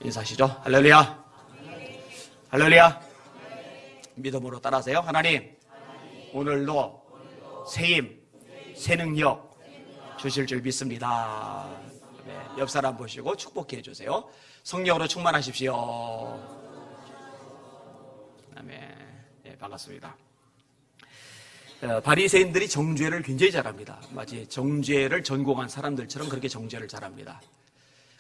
인사하시죠. 할렐루야. 할렐루야. 믿음으로 따라하세요. 하나님, 오늘도 새 힘, 새 능력 주실 줄 믿습니다. 네, 옆 사람 보시고 축복해 주세요. 성령으로 충만하십시오. 아멘. 네, 반갑습니다. 바리새인들이 정죄를 굉장히 잘합니다. 마치 정죄를 전공한 사람들처럼 그렇게 정죄를 잘합니다.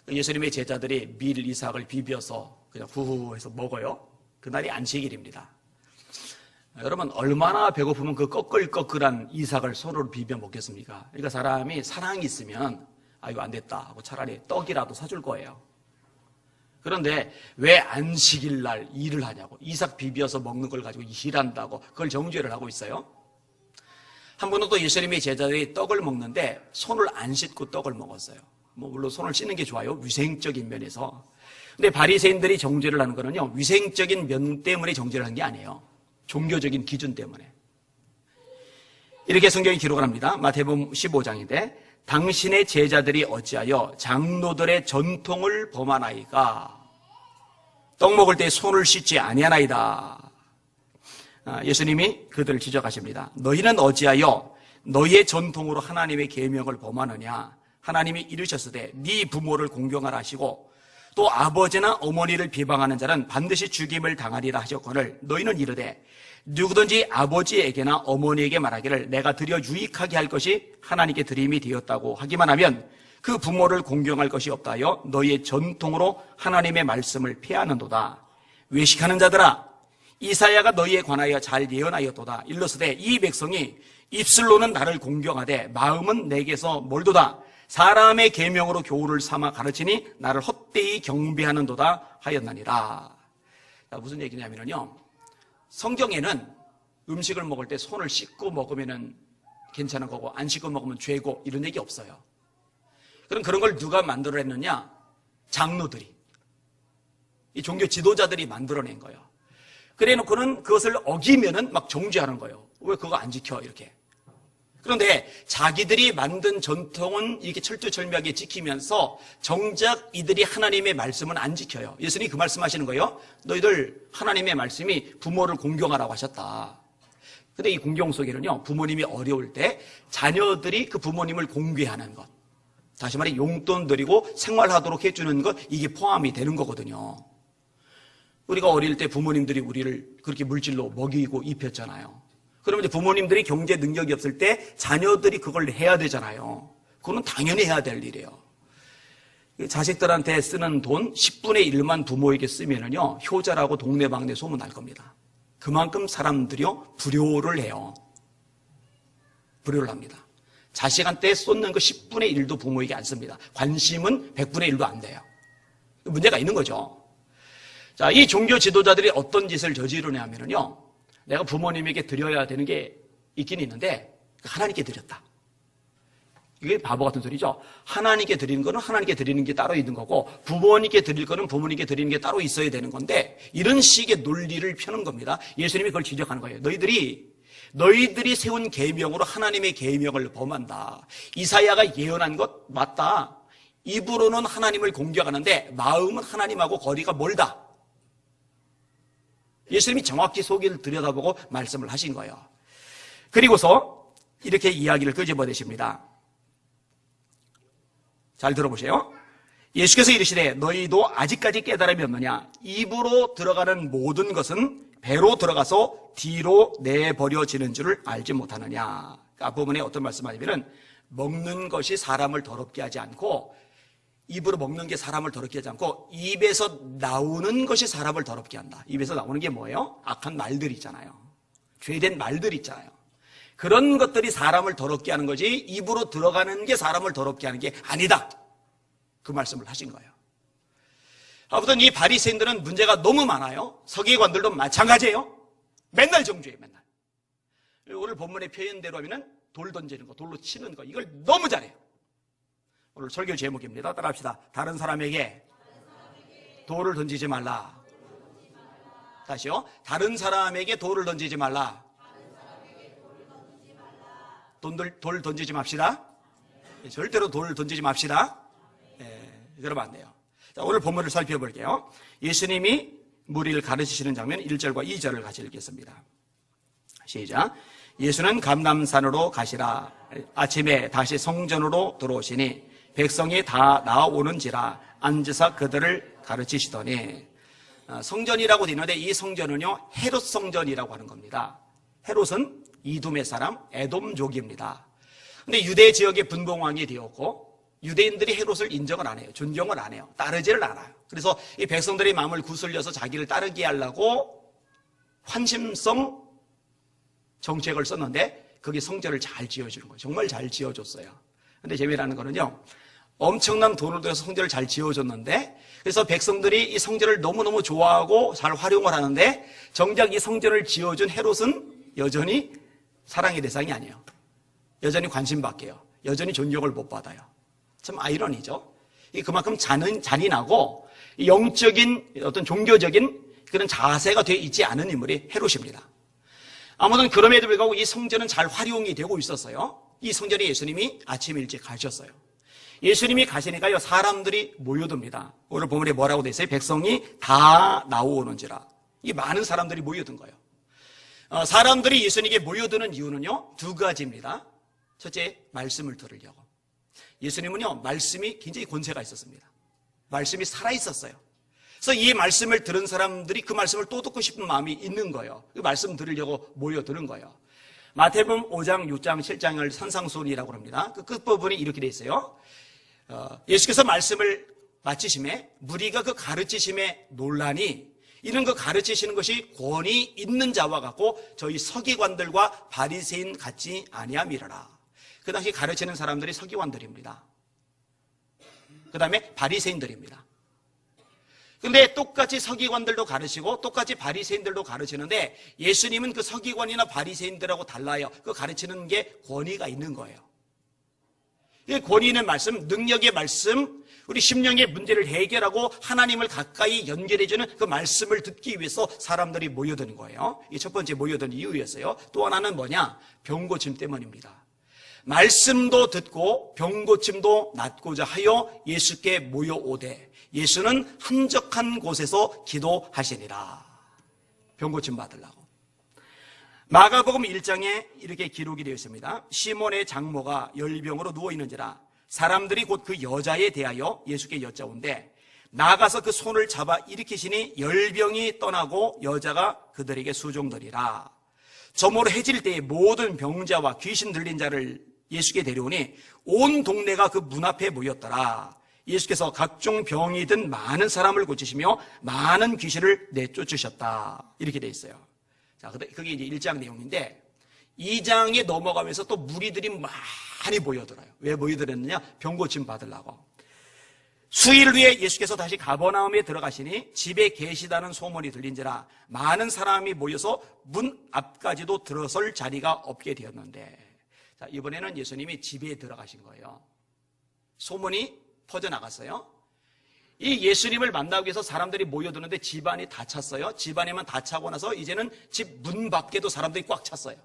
예수님의 제자들이 밀 이삭을 비벼서 그냥 후후해서 먹어요. 그날이 안식일입니다. 여러분, 얼마나 배고프면 그 꺼끌꺼끌한 이삭을 손으로 비벼 먹겠습니까? 그러니까 사람이 사랑이 있으면 이거 안 됐다 하고 차라리 떡이라도 사줄 거예요. 그런데 왜 안식일 날 일을 하냐고, 이삭 비벼서 먹는 걸 가지고 일한다고 그걸 정죄를 하고 있어요. 한 번은 또 예수님의 제자들이 떡을 먹는데 손을 안 씻고 떡을 먹었어요. 물론 손을 씻는 게 좋아요, 위생적인 면에서. 근데 바리새인들이 정죄를 하는 거는요, 위생적인 면 때문에 정죄를 한 게 아니에요. 종교적인 기준 때문에. 이렇게 성경이 기록을 합니다. 마태복음 15장인데, 당신의 제자들이 어찌하여 장로들의 전통을 범하나이까? 떡 먹을 때 손을 씻지 아니하나이다. 예수님이 그들을 지적하십니다. 너희는 어찌하여 너희의 전통으로 하나님의 계명을 범하느냐? 하나님이 이르셨으되 네 부모를 공경하라 하시고 또 아버지나 어머니를 비방하는 자는 반드시 죽임을 당하리라 하셨거늘 너희는 이르되 누구든지 아버지에게나 어머니에게 말하기를 내가 드려 유익하게 할 것이 하나님께 드림이 되었다고 하기만 하면 그 부모를 공경할 것이 없다 하여 너희의 전통으로 하나님의 말씀을 폐하는도다. 외식하는 자들아, 이사야가 너희에 관하여 잘 예언하였도다. 일러스되 이 백성이 입술로는 나를 공경하되 마음은 내게서 멀도다. 사람의 계명으로 교훈을 삼아 가르치니 나를 헛되이 경배하는도다 하였나니라. 무슨 얘기냐면요, 성경에는 음식을 먹을 때 손을 씻고 먹으면 괜찮은 거고 안 씻고 먹으면 죄고 이런 얘기 없어요. 그럼 그런 걸 누가 만들어냈느냐? 장로들이, 이 종교 지도자들이 만들어낸 거예요. 그래 놓고는 그것을 어기면은 막 정죄하는 거예요. 왜 그거 안 지켜? 이렇게. 그런데 자기들이 만든 전통은 이렇게 철두철미하게 지키면서 정작 이들이 하나님의 말씀은 안 지켜요. 예수님이 그 말씀하시는 거예요. 너희들 하나님의 말씀이 부모를 공경하라고 하셨다. 근데 이 공경 속에는요, 부모님이 어려울 때 자녀들이 그 부모님을 공경하는 것, 다시 말해 용돈 드리고 생활하도록 해주는 것, 이게 포함이 되는 거거든요. 우리가 어릴 때 부모님들이 우리를 그렇게 물질로 먹이고 입혔잖아요. 그러면 이제 부모님들이 경제 능력이 없을 때 자녀들이 그걸 해야 되잖아요. 그거는 당연히 해야 될 일이에요. 자식들한테 쓰는 돈 10분의 1만 부모에게 쓰면은요, 효자라고 동네방네 소문날 겁니다. 그만큼 사람들이요, 불효를 해요. 불효를 합니다. 자식한테 쏟는 거 10분의 1도 부모에게 안 씁니다. 관심은 100분의 1도 안 돼요. 문제가 있는 거죠. 자, 이 종교 지도자들이 어떤 짓을 저지르냐면요, 내가 부모님에게 드려야 되는 게 있긴 있는데 하나님께 드렸다. 이게 바보 같은 소리죠. 하나님께 드리는 거는 하나님께 드리는 게 따로 있는 거고 부모님께 드릴 거는 부모님께 드리는 게 따로 있어야 되는 건데 이런 식의 논리를 펴는 겁니다. 예수님이 그걸 지적하는 거예요. 너희들이 세운 계명으로 하나님의 계명을 범한다. 이사야가 예언한 것 맞다. 입으로는 하나님을 공경하는데 마음은 하나님하고 거리가 멀다. 예수님이 정확히 속을 들여다보고 말씀을 하신 거예요. 그리고서 이렇게 이야기를 끄집어내십니다. 잘 들어보세요. 예수께서 이르시되 너희도 아직까지 깨달음이 없느냐? 입으로 들어가는 모든 것은 배로 들어가서 뒤로 내버려지는 줄을 알지 못하느냐? 앞부분에 어떤 말씀하냐면 먹는 것이 사람을 더럽게 하지 않고, 입으로 먹는 게 사람을 더럽게 하지 않고 입에서 나오는 것이 사람을 더럽게 한다. 입에서 나오는 게 뭐예요? 악한 말들 있잖아요. 죄된 말들 있잖아요. 그런 것들이 사람을 더럽게 하는 거지 입으로 들어가는 게 사람을 더럽게 하는 게 아니다. 그 말씀을 하신 거예요. 아무튼 이 바리새인들은 문제가 너무 많아요. 서기관들도 마찬가지예요. 맨날 정죄해요. 맨날. 오늘 본문의 표현대로 하면은 돌 던지는 거, 돌로 치는 거, 이걸 너무 잘해요. 오늘 설교 제목입니다. 따라합시다. 다른 사람에게 돌을 던지지 말라. 다시요. 다른 사람에게 돌을 던지지 말라. 돌 던지지 맙시다. 절대로 돌을 던지지 맙시다. 그러면 안 돼요. 자, 오늘 본문을 살펴볼게요. 예수님이 무리를 가르치시는 장면 1절과 2절을 같이 읽겠습니다. 시작. 예수는 감람산으로 가시라. 아침에 다시 성전으로 들어오시니 백성이 다 나오는지라 앉으사 그들을 가르치시더니. 성전이라고 되는데 이 성전은요 헤롯 성전이라고 하는 겁니다. 헤롯은 이둠의 사람 에돔족입니다. 근데 유대 지역의 분봉왕이 되었고 유대인들이 헤롯을 인정을 안 해요. 존경을 안 해요. 따르지를 않아요. 그래서 이 백성들의 마음을 구슬려서 자기를 따르게 하려고 환심성 정책을 썼는데 그게 성전을 잘 지어주는 거예요. 정말 잘 지어줬어요. 근데 재미나는 거는요, 엄청난 돈을 들여서 성전을 잘 지어줬는데 그래서 백성들이 이 성전을 너무너무 좋아하고 잘 활용을 하는데 정작 이 성전을 지어준 헤롯은 여전히 사랑의 대상이 아니에요. 여전히 관심밖에요. 여전히 존경을 못 받아요. 참 아이러니죠. 그만큼 잔인하고 영적인 어떤 종교적인 그런 자세가 되어 있지 않은 인물이 헤롯입니다. 아무튼 그럼에도 불구하고 이 성전은 잘 활용이 되고 있었어요. 이 성전에 예수님이 아침 일찍 가셨어요. 예수님이 가시니까요 사람들이 모여듭니다. 오늘 본문에 뭐라고 돼 있어요? 백성이 다 나오는지라. 이 많은 사람들이 모여든 거예요. 사람들이 예수님에게 모여드는 이유는요 두 가지입니다. 첫째, 말씀을 들으려고. 예수님은요 말씀이 굉장히 권세가 있었습니다. 말씀이 살아있었어요. 그래서 이 말씀을 들은 사람들이 그 말씀을 또 듣고 싶은 마음이 있는 거예요. 그 말씀 들으려고 모여드는 거예요. 마태복음 5장, 6장, 7장을 산상수훈이라고 합니다. 그 끝부분이 이렇게 돼 있어요. 예수께서 말씀을 마치심에 무리가 그 가르치심에 놀라니 이는 그 가르치시는 것이 권위 있는 자와 같고 저희 서기관들과 바리새인 같지 아니함이라라. 그 당시 가르치는 사람들이 서기관들입니다. 그 다음에 바리새인들입니다. 그런데 똑같이 서기관들도 가르치고 똑같이 바리새인들도 가르치는데 예수님은 그 서기관이나 바리새인들하고 달라요. 그 가르치는 게 권위가 있는 거예요. 이 권위 있는 말씀, 능력의 말씀, 우리 심령의 문제를 해결하고 하나님을 가까이 연결해주는 그 말씀을 듣기 위해서 사람들이 모여드는 거예요. 이게 첫 번째 모여든 이유였어요. 또 하나는 뭐냐? 병고침 때문입니다. 말씀도 듣고 병고침도 낫고자 하여 예수께 모여오되 예수는 한적한 곳에서 기도하시니라. 병고침 받으려고. 마가복음 1장에 이렇게 기록이 되어 있습니다. 시몬의 장모가 열병으로 누워있는지라 사람들이 곧 그 여자에 대하여 예수께 여짜온데 나가서 그 손을 잡아 일으키시니 열병이 떠나고 여자가 그들에게 수종되리라. 저모로 해질 때에 모든 병자와 귀신 들린 자를 예수께 데려오니 온 동네가 그 문 앞에 모였더라. 예수께서 각종 병이 든 많은 사람을 고치시며 많은 귀신을 내쫓으셨다. 이렇게 돼 있어요. 자, 그게 이제 1장 내용인데 2장에 넘어가면서 또 무리들이 많이 모여들어요. 왜 모여들었느냐? 병고침 받으려고. 수일 후에 예수께서 다시 가버나움에 들어가시니 집에 계시다는 소문이 들린지라 많은 사람이 모여서 문 앞까지도 들어설 자리가 없게 되었는데, 자, 이번에는 예수님이 집에 들어가신 거예요. 소문이 퍼져나갔어요. 이 예수님을 만나기 위해서 사람들이 모여드는데 집안이 다 찼어요. 집안에만 다 차고 나서 이제는 집 문 밖에도 사람들이 꽉 찼어요.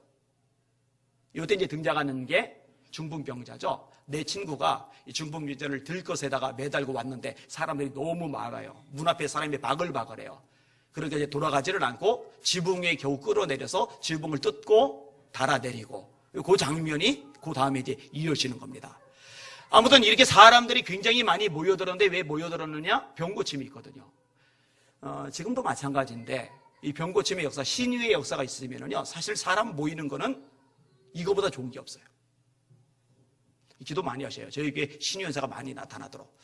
이때 이제 등장하는 게 중풍병자죠. 내 친구가 이 중풍병자를 들것에다가 매달고 왔는데 사람들이 너무 많아요. 문 앞에 사람이 바글바글해요. 그러니까 이제 돌아가지를 않고 지붕 위에 겨우 끌어내려서 지붕을 뜯고 달아내리고, 그 장면이 그 다음에 이제 이어지는 겁니다. 아무튼 이렇게 사람들이 굉장히 많이 모여들었는데 왜 모여들었느냐? 병고침이 있거든요. 지금도 마찬가지인데 이 병고침의 역사, 신유의 역사가 있으면요 사실 사람 모이는 거는 이거보다 좋은 게 없어요. 기도 많이 하셔요. 저희 교회 신유연사가 많이 나타나도록.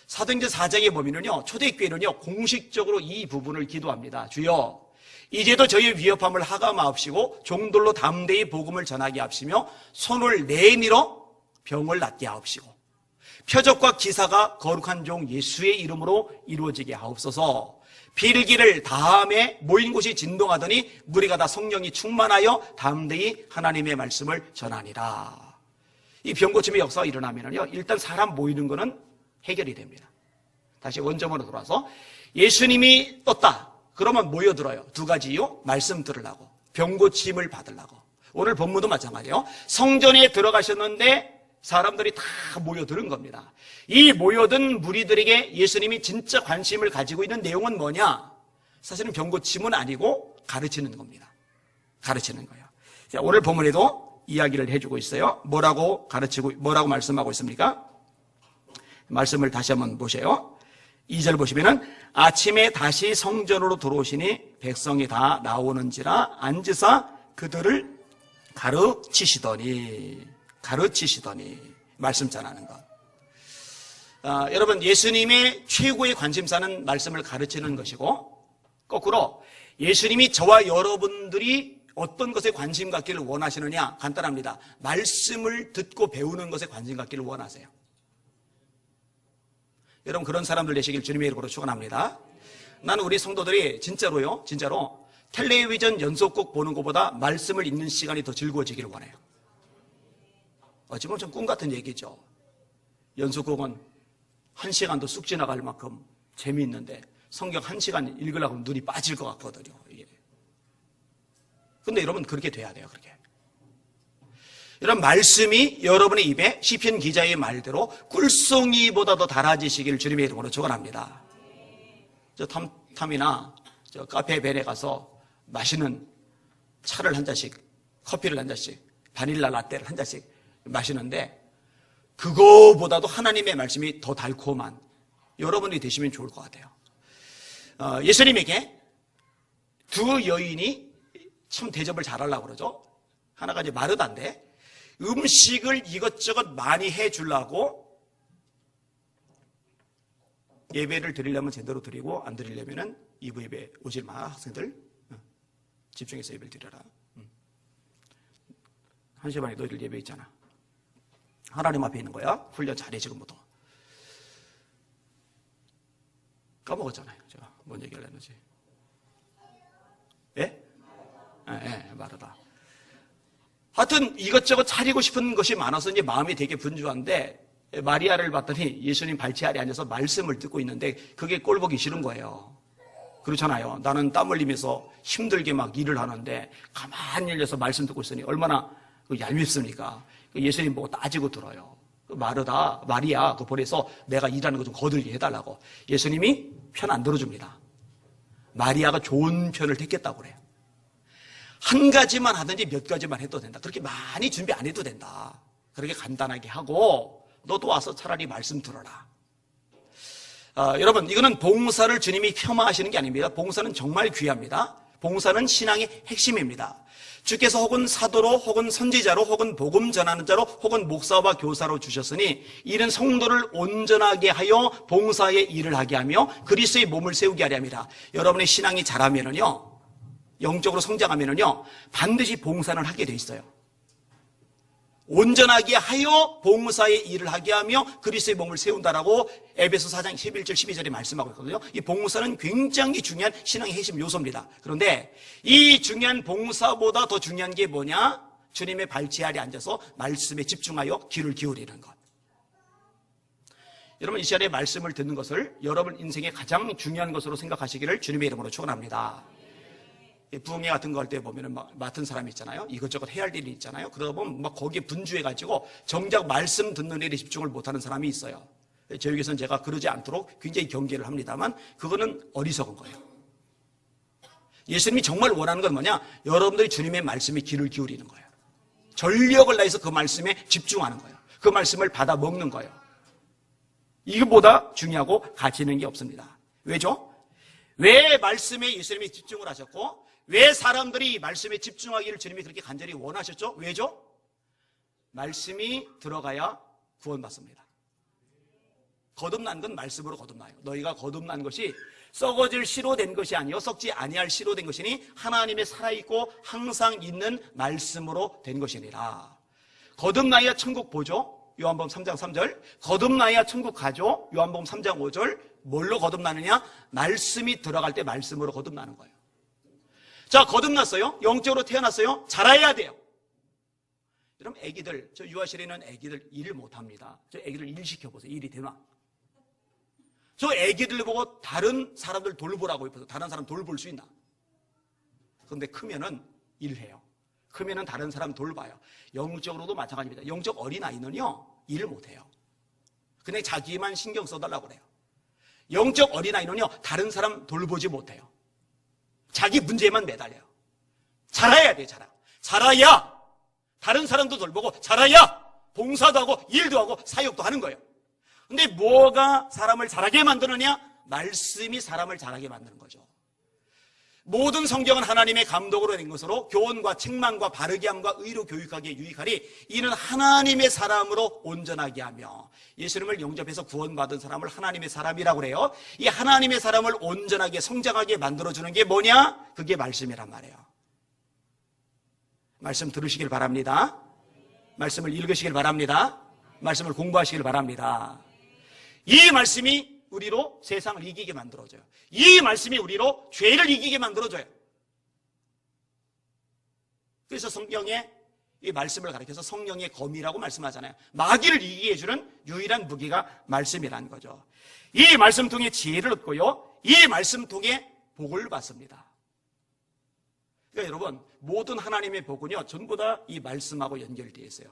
사도행전 4장에 보면은요 초대교회는요 공식적으로 이 부분을 기도합니다. 주여 이제도 저희의 위협함을 하감하옵시고 종들로 담대히 복음을 전하게 하옵시며 손을 내밀어 병을 낫게 하옵시고 표적과 기사가 거룩한 종 예수의 이름으로 이루어지게 하옵소서. 필기를 다음에 모인 곳이 진동하더니 무리가 다 성령이 충만하여 담대히 하나님의 말씀을 전하니라. 이 병고침의 역사가 일어나면요 일단 사람 모이는 거는 해결이 됩니다. 다시 원점으로 돌아서 예수님이 떴다. 그러면 모여들어요. 두 가지 이유. 말씀 들으려고, 병고침을 받으려고. 오늘 본문도 마찬가지예요. 성전에 들어가셨는데 사람들이 다 모여드는 겁니다. 이 모여든 무리들에게 예수님이 진짜 관심을 가지고 있는 내용은 뭐냐? 사실은 병고침은 아니고 가르치는 겁니다. 가르치는 거예요. 자, 오늘 본문에도 이야기를 해주고 있어요. 뭐라고 가르치고, 뭐라고 말씀하고 있습니까? 말씀을 다시 한번 보세요. 2절 보시면은 아침에 다시 성전으로 들어오시니 백성이 다 나오는지라 앉으사 그들을 가르치시더니 말씀 전하는 것. 여러분, 예수님의 최고의 관심사는 말씀을 가르치는 것이고, 거꾸로 예수님이 저와 여러분들이 어떤 것에 관심 갖기를 원하시느냐? 간단합니다. 말씀을 듣고 배우는 것에 관심 갖기를 원하세요. 여러분, 그런 사람들 되시길 주님의 이름으로 축원합니다. 나는 우리 성도들이 진짜로 텔레비전 연속곡 보는 것보다 말씀을 읽는 시간이 더 즐거워지기를 원해요. 어찌 보면 좀 꿈 같은 얘기죠. 연속곡은 1시간도 쑥 지나갈 만큼 재미있는데 성경 1시간 읽으려고 하면 눈이 빠질 것 같거든요. 근데 여러분, 그렇게 돼야 돼요. 그렇게. 이런 말씀이 여러분의 입에 시편 기자의 말대로 꿀송이보다 더 달아지시기를 주님의 이름으로 축원합니다. 저 탐이나 저 카페 벨에 가서 마시는 차를 한 잔씩, 커피를 한 잔씩, 바닐라 라떼를 한 잔씩 마시는데 그거보다도 하나님의 말씀이 더 달콤한 여러분이 되시면 좋을 것 같아요. 예수님에게 두 여인이 참 대접을 잘하려고 그러죠. 하나가 이제 마르다인데 음식을 이것저것 많이 해주려고 예배를 드리려면 제대로 드리고 안 드리려면은 이부 예배 오지 마. 학생들 집중해서 예배를 드려라. 1시 반에 너희들 예배 있잖아. 하나님 앞에 있는 거야. 훈련 잘해 지금부터. 까먹었잖아요. 제가 뭔 얘기를 했는지. 예? 예, 마르다. 하여튼 이것저것 차리고 싶은 것이 많아서 이제 마음이 되게 분주한데 마리아를 봤더니 예수님 발치 아래 앉아서 말씀을 듣고 있는데 그게 꼴 보기 싫은 거예요. 그렇잖아요. 나는 땀 흘리면서 힘들게 막 일을 하는데 가만히 열려서 말씀 듣고 있으니 얼마나 얄밉습니까? 예수님 보고 따지고 들어요. 마리아, 그 보내서 내가 일하는 거 좀 거들게 해달라고. 예수님이 편 안 들어줍니다. 마리아가 좋은 편을 택했다고 그래요. 한 가지만 하든지 몇 가지만 해도 된다. 그렇게 많이 준비 안 해도 된다. 그렇게 간단하게 하고 너도 와서 차라리 말씀 들어라. 여러분, 이거는 봉사를 주님이 폄하하시는 게 아닙니다. 봉사는 정말 귀합니다. 봉사는 신앙의 핵심입니다. 주께서 혹은 사도로 혹은 선지자로 혹은 복음 전하는 자로 혹은 목사와 교사로 주셨으니 이는 성도를 온전하게 하여 봉사의 일을 하게 하며 그리스도의 몸을 세우게 하려 합니다. 여러분의 신앙이 자라면은요, 영적으로 성장하면은요, 반드시 봉사는 하게 돼 있어요. 온전하게 하여 봉사의 일을 하게 하며 그리스도의 몸을 세운다라고 에베소 4장 11절 12절에 말씀하고 있거든요. 이 봉사는 굉장히 중요한 신앙의 핵심 요소입니다. 그런데 이 중요한 봉사보다 더 중요한 게 뭐냐? 주님의 발치 아래 앉아서 말씀에 집중하여 귀를 기울이는 것. 여러분, 이 시간에 말씀을 듣는 것을 여러분 인생의 가장 중요한 것으로 생각하시기를 주님의 이름으로 축원합니다. 부흥회 같은 거 할 때 보면은 막 맡은 사람이 있잖아요. 이것저것 해야 할 일이 있잖아요. 그러다 보면 막 거기에 분주해가지고 정작 말씀 듣는 일에 집중을 못하는 사람이 있어요. 저에게서는 제가 그러지 않도록 굉장히 경계를 합니다만 그거는 어리석은 거예요. 예수님이 정말 원하는 건 뭐냐? 여러분들이 주님의 말씀에 귀를 기울이는 거예요. 전력을 다해서 그 말씀에 집중하는 거예요. 그 말씀을 받아 먹는 거예요. 이것보다 중요하고 가치 있는 게 없습니다. 왜죠? 왜 말씀에 예수님이 집중을 하셨고 왜 사람들이 말씀에 집중하기를 주님이 그렇게 간절히 원하셨죠? 왜죠? 말씀이 들어가야 구원받습니다. 거듭난 건 말씀으로 거듭나요. 너희가 거듭난 것이 썩어질 씨로 된 것이 아니요 썩지 아니할 씨로 된 것이니 하나님의 살아있고 항상 있는 말씀으로 된 것이니라. 거듭나야 천국 보죠. 요한복음 3장 3절. 거듭나야 천국 가죠. 요한복음 3장 5절. 뭘로 거듭나느냐? 말씀이 들어갈 때 말씀으로 거듭나는 거예요. 자, 거듭났어요. 영적으로 태어났어요. 자라야 돼요. 여러분, 애기들, 저 유아실에 있는 애기들 일을 못합니다. 저 애기들 일 시켜보세요. 일이 되나? 저 애기들 보고 다른 사람들 돌보라고 해서 다른 사람 돌볼 수 있나? 그런데 크면은 일해요. 크면은 다른 사람 돌봐요. 영적으로도 마찬가지입니다. 영적 어린아이는요, 일을 못해요. 그냥 자기만 신경 써달라고 그래요. 영적 어린아이는요, 다른 사람 돌보지 못해요. 자기 문제에만 매달려요. 자라야 돼요, 자라야 다른 사람도 돌보고, 자라야 봉사도 하고 일도 하고 사역도 하는 거예요. 근데 뭐가 사람을 자라게 만드느냐? 말씀이 사람을 자라게 만드는 거죠. 모든 성경은 하나님의 감독으로 된 것으로 교훈과 책망과 바르게 함과 의로 교육하기에 유익하니 이는 하나님의 사람으로 온전하게 하며, 예수님을 영접해서 구원받은 사람을 하나님의 사람이라고 그래요. 이 하나님의 사람을 온전하게 성장하게 만들어주는 게 뭐냐? 그게 말씀이란 말이에요. 말씀 들으시길 바랍니다. 말씀을 읽으시길 바랍니다. 말씀을 공부하시길 바랍니다. 이 말씀이 우리로 세상을 이기게 만들어줘요. 이 말씀이 우리로 죄를 이기게 만들어줘요. 그래서 성경에 이 말씀을 가리켜서 성령의 검이라고 말씀하잖아요. 마귀를 이기게 해주는 유일한 무기가 말씀이라는 거죠. 이 말씀 통해 지혜를 얻고요, 이 말씀 통해 복을 받습니다. 그러니까 여러분, 모든 하나님의 복은요, 전부 다 이 말씀하고 연결되어 있어요.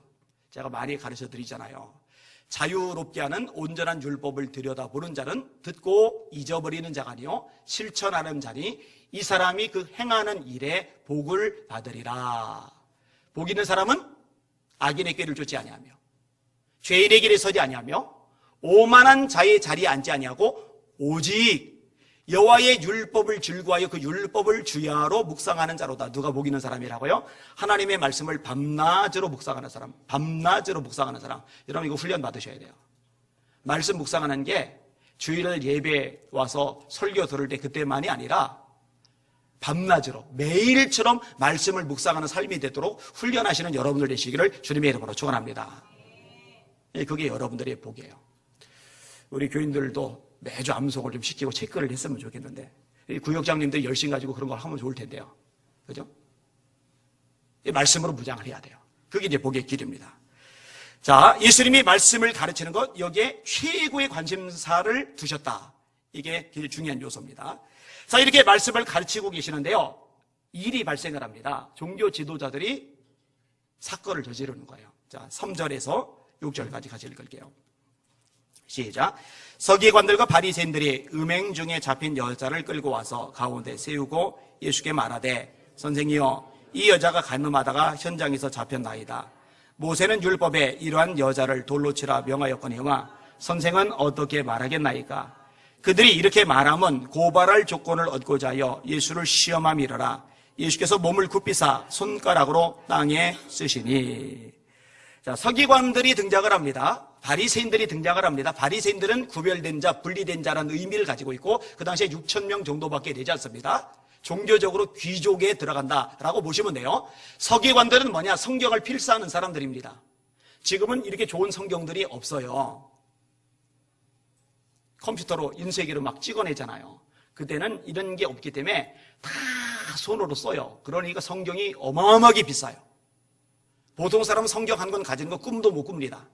제가 많이 가르쳐 드리잖아요. 자유롭게 하는 온전한 율법을 들여다보는 자는 듣고 잊어버리는 자가 아니요 실천하는 자니 이 사람이 그 행하는 일에 복을 받으리라. 복 있는 사람은 악인의 꾀를 쫓지 아니하며 죄인의 길에 서지 아니하며 오만한 자의 자리에 앉지 아니하고 오직 여호와의 율법을 즐거워하여 그 율법을 주야로 묵상하는 자로다. 누가 복 있는 사람이라고요? 하나님의 말씀을 밤낮으로 묵상하는 사람. 밤낮으로 묵상하는 사람. 여러분, 이거 훈련 받으셔야 돼요. 말씀 묵상하는 게 주일날 예배 와서 설교 들을 때 그때만이 아니라 밤낮으로 매일처럼 말씀을 묵상하는 삶이 되도록 훈련하시는 여러분들 되시기를 주님의 이름으로 축원합니다. 그게 여러분들의 복이에요. 우리 교인들도 매주 암송을 좀 시키고 체크를 했으면 좋겠는데, 구역장님들이 열심 가지고 그런 걸 하면 좋을 텐데요. 그죠? 말씀으로 무장을 해야 돼요. 그게 이제 복의 길입니다. 자, 예수님이 말씀을 가르치는 것, 여기에 최고의 관심사를 두셨다. 이게 굉장히 중요한 요소입니다. 자, 이렇게 말씀을 가르치고 계시는데요, 일이 발생을 합니다. 종교 지도자들이 사건을 저지르는 거예요. 자, 3절에서 6절까지 같이 읽을게요. 시작. 서기관들과 바리새인들이 음행 중에 잡힌 여자를 끌고 와서 가운데 세우고 예수께 말하되, 선생이여, 이 여자가 간음하다가 현장에서 잡혔나이다. 모세는 율법에 이러한 여자를 돌로 치라 명하였거니와 선생은 어떻게 말하겠나이까? 그들이 이렇게 말하면 고발할 조건을 얻고자 하여 예수를 시험함이러라. 예수께서 몸을 굽히사 손가락으로 땅에 쓰시니. 자, 서기관들이 등장을 합니다. 바리새인들이 등장을 합니다. 바리새인들은 구별된 자, 분리된 자라는 의미를 가지고 있고, 그 당시에 6,000명 정도밖에 되지 않습니다. 종교적으로 귀족에 들어간다라고 보시면 돼요. 서기관들은 뭐냐? 성경을 필사하는 사람들입니다. 지금은 이렇게 좋은 성경들이 없어요. 컴퓨터로 인쇄기로 막 찍어내잖아요. 그때는 이런 게 없기 때문에 다 손으로 써요. 그러니까 성경이 어마어마하게 비싸요. 보통 사람은 성경 한 권 가진 거 꿈도 못 꿉니다.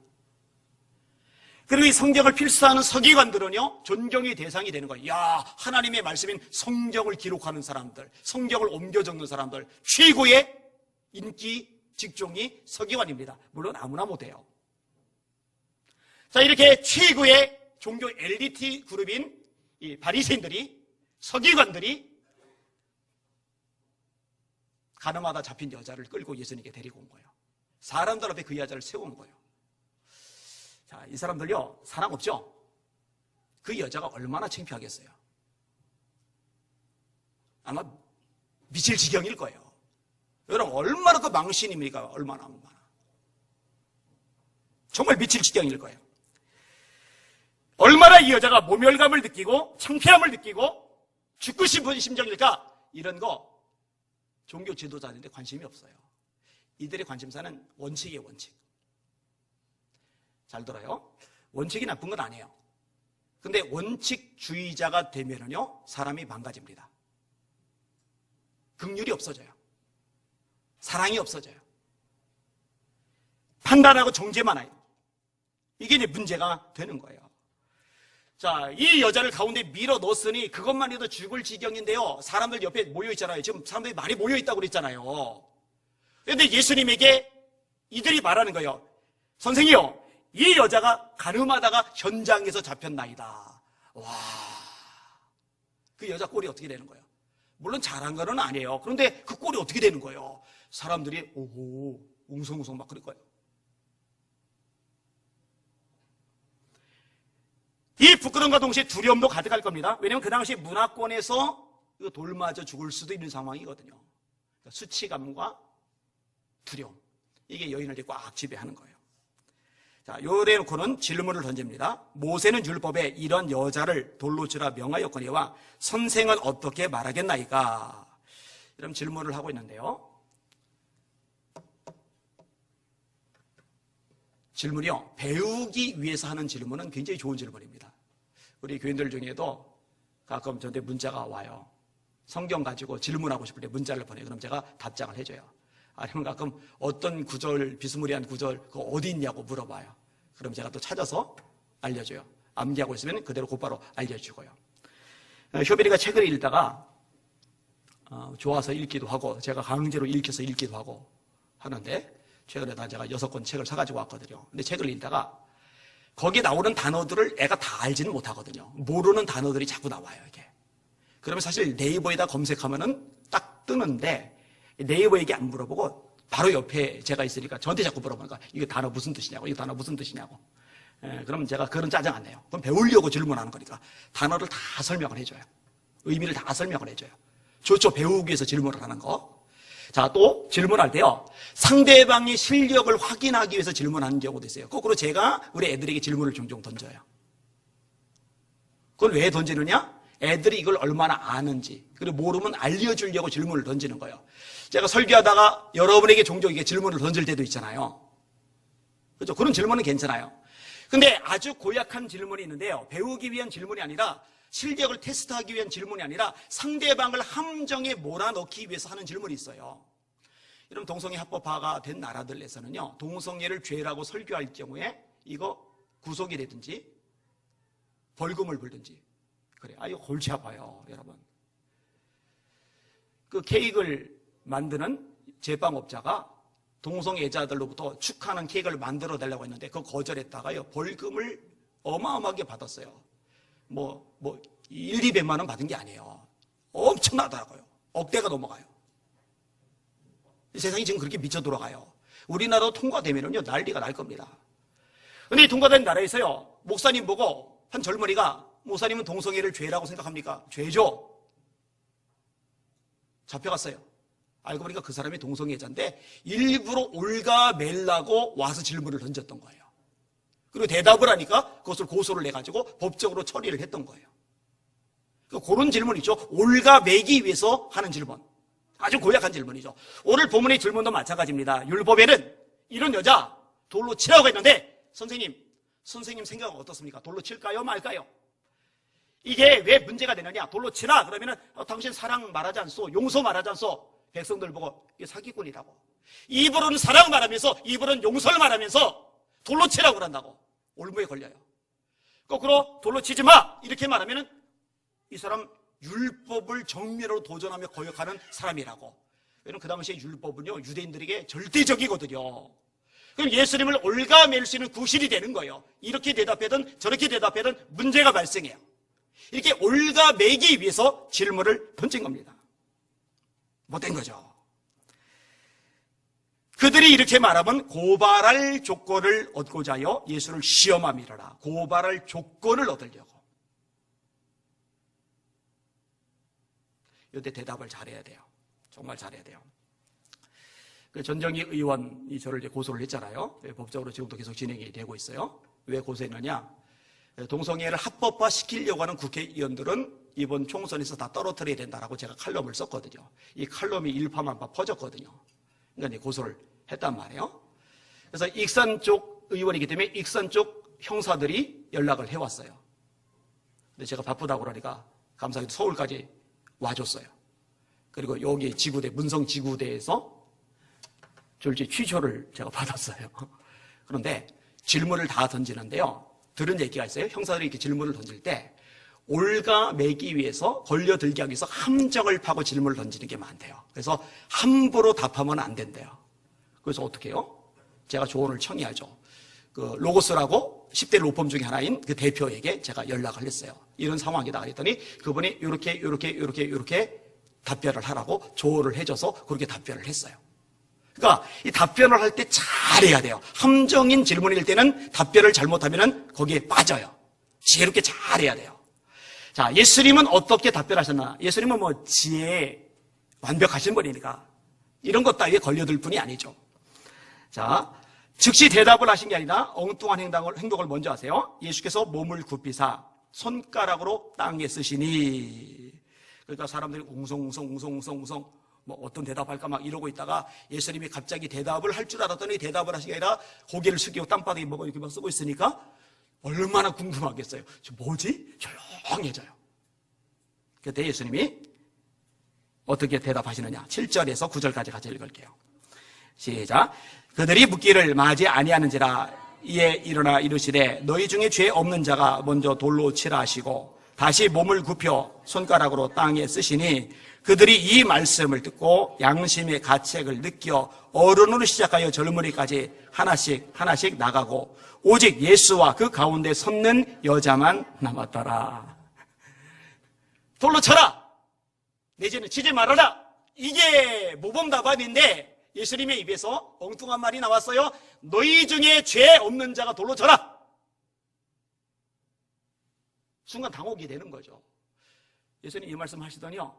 그리고 이 성경을 필사하는 서기관들은요, 존경의 대상이 되는 거예요. 야, 하나님의 말씀인 성경을 기록하는 사람들, 성경을 옮겨 적는 사람들, 최고의 인기 직종이 서기관입니다. 물론 아무나 못해요. 자, 이렇게 최고의 종교 엘리트 그룹인 이 바리새인들이, 서기관들이 간음하다 잡힌 여자를 끌고 예수님께 데리고 온 거예요. 사람들 앞에 그 여자를 세운 거예요. 자, 이 사람들요, 사랑 없죠? 그 여자가 얼마나 창피하겠어요? 아마 미칠 지경일 거예요. 여러분, 얼마나 그 망신입니까? 얼마나. 정말 미칠 지경일 거예요. 얼마나 이 여자가 모멸감을 느끼고 창피함을 느끼고 죽고 싶은 심정일까? 이런 거 종교 지도자들한테 관심이 없어요. 이들의 관심사는 원칙이에요, 원칙. 잘 들어요. 원칙이 나쁜 건 아니에요. 근데 원칙주의자가 되면은요, 사람이 망가집니다. 긍휼이 없어져요. 사랑이 없어져요. 판단하고 정죄만 해요. 이게 이제 문제가 되는 거예요. 자, 이 여자를 가운데 밀어 넣었으니 그것만 해도 죽을 지경인데요, 사람들 옆에 모여있잖아요. 지금 사람들이 많이 모여있다고 그랬잖아요. 그런데 예수님에게 이들이 말하는 거예요. 선생이요, 이 여자가 가늠하다가 현장에서 잡혔나이다. 와, 그 여자 꼴이 어떻게 되는 거예요? 물론 잘한 건 아니에요. 그런데 그 꼴이 어떻게 되는 거예요? 사람들이 오호 웅성웅성 막 그럴 거예요. 이 부끄러움과 동시에 두려움도 가득할 겁니다. 왜냐하면 그 당시 문화권에서 돌 맞아 죽을 수도 있는 상황이거든요. 그러니까 수치감과 두려움, 이게 여인을 꽉 지배하는 거예요. 자, 요래 놓고는 질문을 던집니다. 모세는 율법에 이런 여자를 돌로 치라 명하였거니와 선생은 어떻게 말하겠나이까? 이런 질문을 하고 있는데요. 질문이요, 배우기 위해서 하는 질문은 굉장히 좋은 질문입니다. 우리 교인들 중에도 가끔 저한테 문자가 와요. 성경 가지고 질문하고 싶을 때 문자를 보내요. 그럼 제가 답장을 해줘요. 아니면 가끔 어떤 구절, 비스무리한 구절 그거 어디 있냐고 물어봐요. 그럼 제가 또 찾아서 알려줘요. 암기하고 있으면 그대로 곧바로 알려주고요. 효빈이가 책을 읽다가 좋아서 읽기도 하고 제가 강제로 읽혀서 읽기도 하고 하는데, 최근에 제가 6권 책을 사가지고 왔거든요. 근데 책을 읽다가 거기에 나오는 단어들을 애가 다 알지는 못하거든요. 모르는 단어들이 자꾸 나와요, 이게. 그러면 사실 네이버에다 검색하면은 딱 뜨는데 네이버에게 안 물어보고 바로 옆에 제가 있으니까 저한테 자꾸 물어보니까 이거 단어 무슨 뜻이냐고, 이거 단어 무슨 뜻이냐고. 그러면 제가 그런 짜증 안 내요. 그럼 배우려고 질문하는 거니까 단어를 다 설명을 해줘요. 의미를 다 설명을 해줘요. 좋죠, 배우기 위해서 질문을 하는 거. 자, 또 질문할 때요, 상대방의 실력을 확인하기 위해서 질문하는 경우도 있어요. 거꾸로 제가 우리 애들에게 질문을 종종 던져요. 그걸 왜 던지느냐? 애들이 이걸 얼마나 아는지, 그리고 모르면 알려주려고 질문을 던지는 거예요. 제가 설교하다가 여러분에게 종종 이게 질문을 던질 때도 있잖아요. 그렇죠? 그런 질문은 괜찮아요. 근데 아주 고약한 질문이 있는데요, 배우기 위한 질문이 아니라, 실력을 테스트하기 위한 질문이 아니라 상대방을 함정에 몰아넣기 위해서 하는 질문이 있어요. 이런 동성애 합법화가 된 나라들에서는요, 동성애를 죄라고 설교할 경우에 이거 구속이 되든지 벌금을 물든지 그래. 이거 골치 아파요, 여러분. 그 케이크를 만드는 제빵업자가 동성애자들로부터 축하하는 케이크를 만들어 달라고 했는데 그거 거절했다가요, 벌금을 어마어마하게 받았어요. 1, 200만 원 받은 게 아니에요. 엄청나더라고요. 억대가 넘어가요. 세상이 지금 그렇게 미쳐 돌아가요. 우리나라도 통과되면요, 난리가 날 겁니다. 근데 이 통과된 나라에서요, 목사님 보고 한 젊은이가, 목사님은 동성애를 죄라고 생각합니까? 죄죠. 잡혀갔어요. 알고 보니까 그 사람이 동성애자인데 일부러 올가매려고 와서 질문을 던졌던 거예요. 그리고 대답을 하니까 그것을 고소를 내가지고 법적으로 처리를 했던 거예요. 그런 질문이죠. 올가매기 위해서 하는 질문. 아주 고약한 질문이죠. 오늘 본문의 질문도 마찬가지입니다. 율법에는 이런 여자 돌로 치라고 했는데 선생님 생각은 어떻습니까? 돌로 칠까요, 말까요? 이게 왜 문제가 되느냐? 돌로 치라 그러면은 당신 사랑 말하지 않소, 용서 말하지 않소. 백성들 보고 이게 사기꾼이라고. 입으로는 사랑 말하면서 입으로는 용서를 말하면서 돌로 치라고 그런다고 올무에 걸려요. 거꾸로 돌로 치지 마 이렇게 말하면은 이 사람 율법을 정면으로 도전하며 거역하는 사람이라고. 왜냐면 그 당시에 율법은요, 유대인들에게 절대적이거든요. 그럼 예수님을 올가맬 수 있는 구실이 되는 거예요. 이렇게 대답하든 저렇게 대답하든 문제가 발생해요. 이렇게 올가매기 위해서 질문을 던진 겁니다. 못된 거죠. 그들이 이렇게 말하면 고발할 조건을 얻고자 하여 예수를 시험함이라. 고발할 조건을 얻으려고. 이때 대답을 잘해야 돼요. 정말 잘해야 돼요. 그 전정희 의원이 저를 이제 고소를 했잖아요. 법적으로 지금도 계속 진행이 되고 있어요. 왜 고소했느냐? 동성애를 합법화 시키려고 하는 국회의원들은 이번 총선에서 다 떨어뜨려야 된다라고 제가 칼럼을 썼거든요. 이 칼럼이 일파만파 퍼졌거든요. 그러니까 고소를 했단 말이에요. 그래서 익산 쪽 의원이기 때문에 익산 쪽 형사들이 연락을 해왔어요. 근데 제가 바쁘다고 그러니까 감사하게도 서울까지 와줬어요. 그리고 여기 지구대, 문성 지구대에서 졸지 취조를 제가 받았어요. 그런데 질문을 다 던지는데요, 들은 얘기가 있어요. 형사들이 이렇게 질문을 던질 때 올가매기 위해서, 걸려들기 하기 위해서 함정을 파고 질문을 던지는 게 많대요. 그래서 함부로 답하면 안 된대요. 그래서 어떻게 해요? 제가 조언을 청해야죠. 그 로고스라고 10대 로펌 중에 하나인 그 대표에게 제가 연락을 했어요. 이런 상황이다 그랬더니 그분이 이렇게 답변을 하라고 조언을 해줘서 그렇게 답변을 했어요. 그러니까 이 답변을 할 때 잘해야 돼요. 함정인 질문일 때는 답변을 잘못하면 거기에 빠져요. 지혜롭게 잘해야 돼요. 자, 예수님은 어떻게 답변하셨나? 예수님은 뭐 지혜에 완벽하신 분이니까 이런 것 따위에 걸려들 뿐이 아니죠. 자, 즉시 대답을 하신 게 아니라 엉뚱한 행동을 먼저 하세요. 예수께서 몸을 굽히사 손가락으로 땅에 쓰시니. 그러니까 사람들이 웅성웅성 뭐 어떤 대답할까 막 이러고 있다가 예수님이 갑자기 대답을 할 줄 알았더니 대답을 하신 게 아니라 고개를 숙이고 땅바닥에 뭐가 이렇게 막 쓰고 있으니까 얼마나 궁금하겠어요. 저 뭐지? 조용해져요. 그때 예수님이 어떻게 대답하시느냐? 7절에서 9절까지 같이 읽을게요. 시작. 그들이 묻기를 마지 아니하는지라. 이에 일어나 이르시되 너희 중에 죄 없는 자가 먼저 돌로 치라 하시고 다시 몸을 굽혀 손가락으로 땅에 쓰시니 그들이 이 말씀을 듣고 양심의 가책을 느껴 어른으로 시작하여 젊은이까지 하나씩 나가고 오직 예수와 그 가운데 섰는 여자만 남았더라. 돌로 쳐라! 내 죄는 지지 말아라! 이게 모범답안인데 예수님의 입에서 엉뚱한 말이 나왔어요. 너희 중에 죄 없는 자가 돌로 쳐라! 순간 당혹이 되는 거죠. 예수님 이 말씀 하시더니요,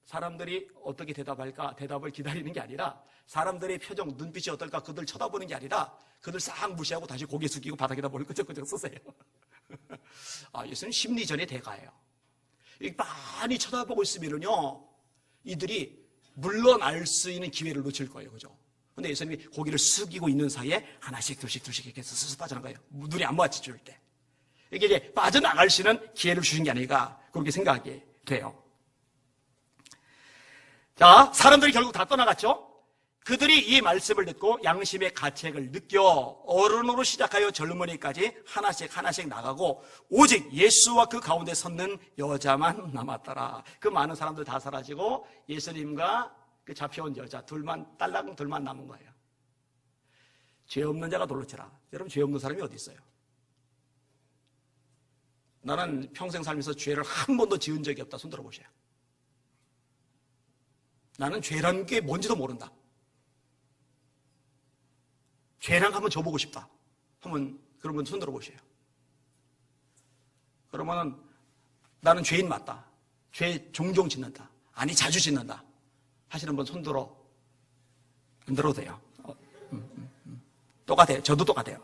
사람들이 어떻게 대답할까 대답을 기다리는 게 아니라 사람들의 표정, 눈빛이 어떨까 그들 쳐다보는 게 아니라 그들 싹 무시하고 다시 고개 숙이고 바닥에다 뭘 끄적끄적 쓰세요. 예수님 심리전의 대가예요. 많이 쳐다보고 있으면요 이들이 물러날 수 있는 기회를 놓칠 거예요. 그죠? 근데 예수님이 고개를 숙이고 있는 사이에 하나씩 둘씩 이렇게 스스로 빠져나가는 거예요. 눈이 안 마주칠 때. 이게 이제 빠져나갈 수 있는 기회를 주신 게 아닐까 그렇게 생각이 돼요. 자, 사람들이 결국 다 떠나갔죠? 그들이 이 말씀을 듣고 양심의 가책을 느껴 어른으로 시작하여 젊은이까지 하나씩 나가고 오직 예수와 그 가운데 섰는 여자만 남았더라. 그 많은 사람들 다 사라지고 예수님과 그 잡혀온 여자 딸랑 둘만 남은 거예요. 죄 없는 자가 돌로 치라. 여러분, 죄 없는 사람이 어디 있어요? 나는 평생 살면서 죄를 한 번도 지은 적이 없다. 손 들어보세요. 나는 죄라는 게 뭔지도 모른다. 죄랑 한번 져보고 싶다. 그러면 손 들어보세요. 그러면은 나는 죄인 맞다. 죄 종종 짓는다. 아니 자주 짓는다. 하시는 분 손 들어. 안 들어도 돼요. 똑같아요. 저도 똑같아요.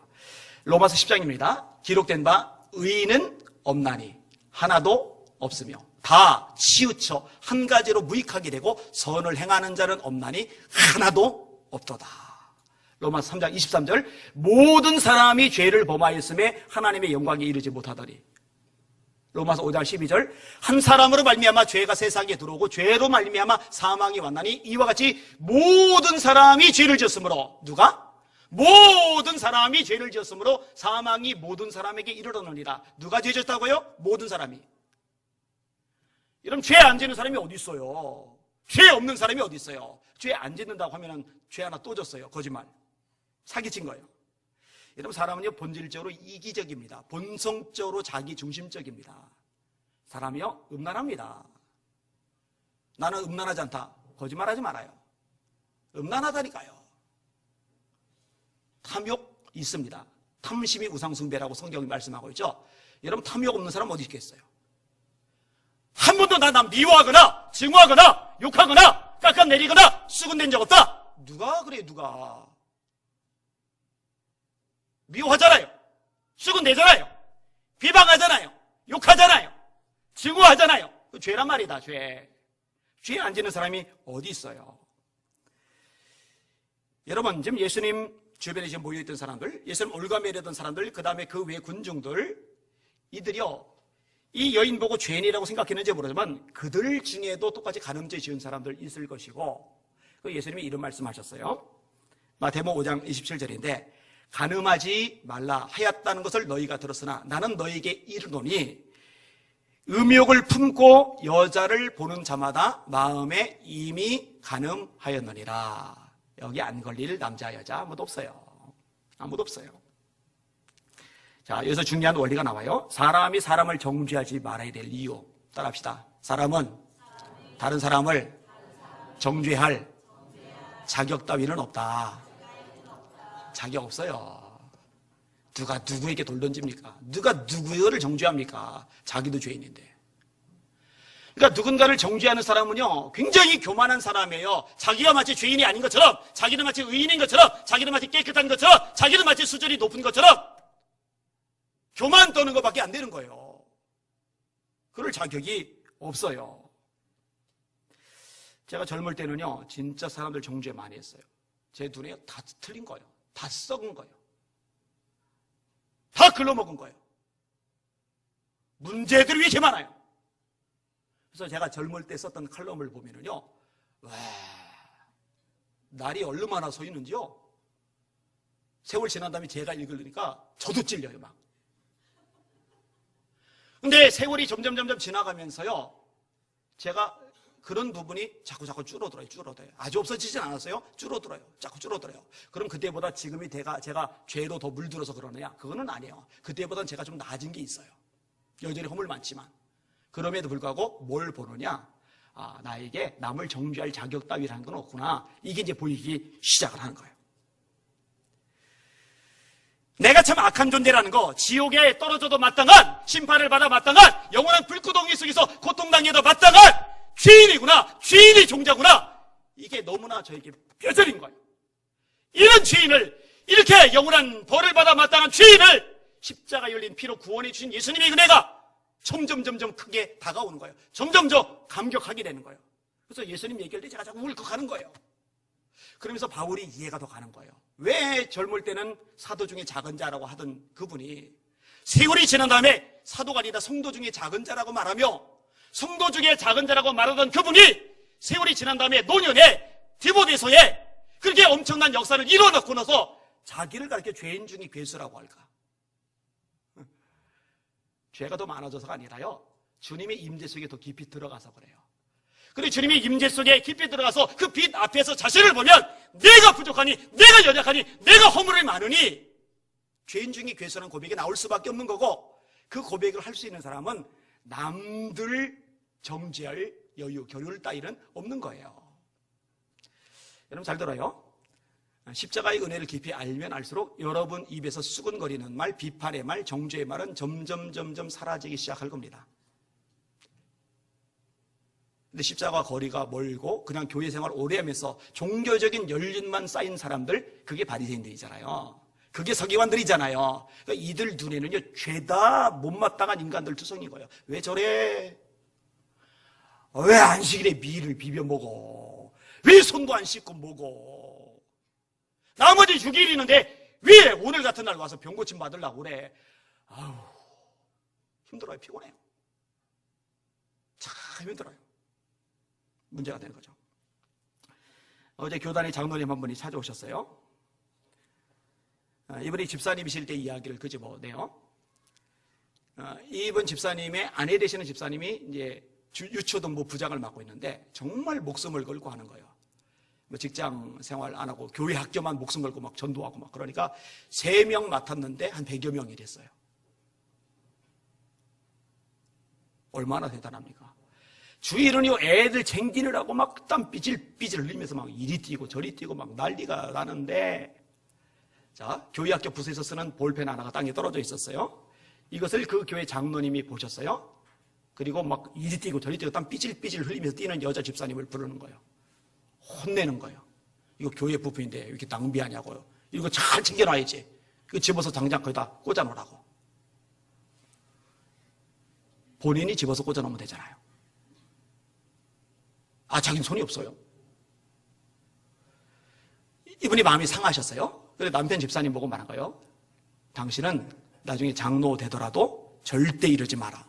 로마서 10장입니다. 기록된 바 의인은 없나니 하나도 없으며 다 치우쳐 한 가지로 무익하게 되고 선을 행하는 자는 없나니 하나도 없도다. 로마서 3장 23절 모든 사람이 죄를 범하였음에 하나님의 영광에 이르지 못하더니 로마서 5장 12절 한 사람으로 말미암아 죄가 세상에 들어오고 죄로 말미암아 사망이 왔나니 이와 같이 모든 사람이 죄를 지었으므로 누가? 모든 사람이 죄를 지었으므로 사망이 모든 사람에게 이르렀느니라. 누가 죄 지었다고요? 모든 사람이. 여러분, 죄 안 짓는 사람이 어디 있어요? 죄 없는 사람이 어디 있어요? 죄 안 짓는다고 하면 죄 하나 또 졌어요. 거짓말. 사기친 거예요. 여러분, 사람은요 본질적으로 이기적입니다. 본성적으로 자기중심적입니다. 사람이요 음란합니다. 나는 음란하지 않다. 거짓말하지 말아요. 음란하다니까요. 탐욕 있습니다. 탐심이 우상숭배라고 성경이 말씀하고 있죠. 여러분, 탐욕 없는 사람 어디 있겠어요? 한 번도 남 미워하거나 증오하거나 욕하거나 깎아내리거나 수군된 적 없다. 누가 그래요? 누가? 미워하잖아요. 수군대잖아요. 비방하잖아요. 욕하잖아요. 증오하잖아요. 그 죄란 말이다. 죄 안 지는 사람이 어디 있어요? 여러분, 지금 예수님 주변에 지금 모여있던 사람들, 예수님 올가매려던 사람들, 그 다음에 그 외 군중들, 이들이요 이 여인 보고 죄인이라고 생각했는지 모르지만 그들 중에도 똑같이 간음죄 지은 사람들 있을 것이고, 예수님이 이런 말씀하셨어요. 마태복음 5장 27절인데 간음하지 말라 하였다는 것을 너희가 들었으나 나는 너희에게 이르노니 음욕을 품고 여자를 보는 자마다 마음에 이미 간음하였느니라. 여기 안 걸릴 남자 여자 아무도 없어요. 아무도 없어요. 자, 여기서 중요한 원리가 나와요. 사람이 사람을 정죄하지 말아야 될 이유. 따라합시다. 사람은 다른 사람을 정죄할 자격 따위는 없다. 자격 없어요. 누가 누구에게 돌 던집니까? 누가 누구를 정죄합니까? 자기도 죄인인데. 그러니까 누군가를 정죄하는 사람은요, 굉장히 교만한 사람이에요. 자기가 마치 죄인이 아닌 것처럼, 자기는 마치 의인인 것처럼, 자기는 마치 깨끗한 것처럼, 자기는 마치 수준이 높은 것처럼 교만 떠는 것밖에 안 되는 거예요. 그럴 자격이 없어요. 제가 젊을 때는요, 진짜 사람들 정죄 많이 했어요. 제 눈에 다 틀린 거예요. 다 썩은 거예요. 다 글러먹은 거예요. 문제들이 왜 이렇게 많아요? 그래서 제가 젊을 때 썼던 칼럼을 보면은요, 와, 날이 얼마나 서 있는지요. 세월 지난 다음에 제가 읽으려니까 저도 찔려요, 막. 근데 세월이 점점 지나가면서요, 제가 그런 부분이 자꾸 줄어들어요. 아주 없어지진 않았어요. 줄어들어요. 자꾸 줄어들어요. 그럼 그때보다 지금이 제가 죄로 더 물들어서 그러느냐? 그거는 아니에요. 그때보다는 제가 좀 나아진 게 있어요. 여전히 허물 많지만. 그럼에도 불구하고 뭘 보느냐? 아, 나에게 남을 정죄할 자격 따위라는 건 없구나. 이게 이제 보이기 시작을 하는 거예요. 내가 참 악한 존재라는 거, 지옥에 떨어져도 마땅한, 심판을 받아 마땅한, 영원한 불구덩이 속에서 고통당해도 마땅한 죄인이구나, 죄인의 종자구나. 이게 너무나 저에게 뼈저린 거예요. 이런 죄인을, 이렇게 영원한 벌을 받아 마땅한 죄인을 십자가 열린 피로 구원해 주신 예수님의 은혜가 점점 크게 다가오는 거예요. 점점 감격하게 되는 거예요. 그래서 예수님 얘기할 때 제가 자꾸 울컥하는 거예요. 그러면서 바울이 이해가 더 가는 거예요. 왜 젊을 때는 사도 중에 작은 자라고 하던 그분이 세월이 지난 다음에 사도가 아니라 성도 중에 작은 자라고 말하며, 성도 중에 작은 자라고 말하던 그분이 세월이 지난 다음에 노년에 디모데서에 그렇게 엄청난 역사를 이뤄놓고 나서 자기를 가르쳐 죄인 중에 괴수라고 할까? 죄가 더 많아져서가 아니라요, 주님의 임재 속에 더 깊이 들어가서 그래요. 그리고 주님의 임재 속에 깊이 들어가서 그 빛 앞에서 자신을 보면 내가 부족하니, 내가 연약하니, 내가 허물이 많으니 죄인 중에 괴수라는 고백이 나올 수밖에 없는 거고, 그 고백을 할 수 있는 사람은 남들 정죄할 여유, 겨를 따위는 없는 거예요. 여러분 잘 들어요. 십자가의 은혜를 깊이 알면 알수록 여러분 입에서 수근거리는 말, 비판의 말, 정죄의 말은 점점 사라지기 시작할 겁니다. 근데 십자가 거리가 멀고 그냥 교회 생활 오래 하면서 종교적인 연륜만 쌓인 사람들, 그게 바리새인들이잖아요. 그게 서기관들이잖아요. 그러니까 이들 눈에는요, 죄다 못마땅한 인간들 투성인 거예요. 왜 저래? 왜 안식일에 미를 비벼 먹어? 왜 손도 안 씻고 먹어? 나머지 6일 있는데 왜 오늘 같은 날 와서 병 고침 받으려고 그래? 아우, 힘들어요. 피곤해요. 참 힘들어요. 문제가 되는 거죠. 어제 교단의 장로님 한 분이 찾아오셨어요. 이분이 집사님이실 때 이야기를 끄집어내요. 이분 집사님의 아내 되시는 집사님이 이제 유초등부 부장을 맡고 있는데 정말 목숨을 걸고 하는 거예요. 뭐 직장 생활 안 하고 교회 학교만 목숨 걸고 막 전도하고 막 그러니까 3명 맡았는데 한 100여 명이 됐어요. 얼마나 대단합니까? 주일은요, 애들 쟁기느라고 막 땀 삐질삐질 흘리면서 막 이리 뛰고 저리 뛰고 막 난리가 나는데, 자, 교회 학교 부서에서 쓰는 볼펜 하나가 땅에 떨어져 있었어요. 이것을 그 교회 장로님이 보셨어요. 그리고 막 이리 뛰고 저리 뛰고 땀 삐질삐질 흘리면서 뛰는 여자 집사님을 부르는 거예요. 혼내는 거예요. 이거 교회 부품인데 왜 이렇게 낭비하냐고요. 이거 잘 챙겨놔야지. 이거 집어서 당장 거기다 꽂아놓으라고. 본인이 집어서 꽂아놓으면 되잖아요. 아, 자기는 손이 없어요. 이분이 마음이 상하셨어요. 그래서 남편 집사님 보고 말한 거예요. 당신은 나중에 장로 되더라도 절대 이러지 마라.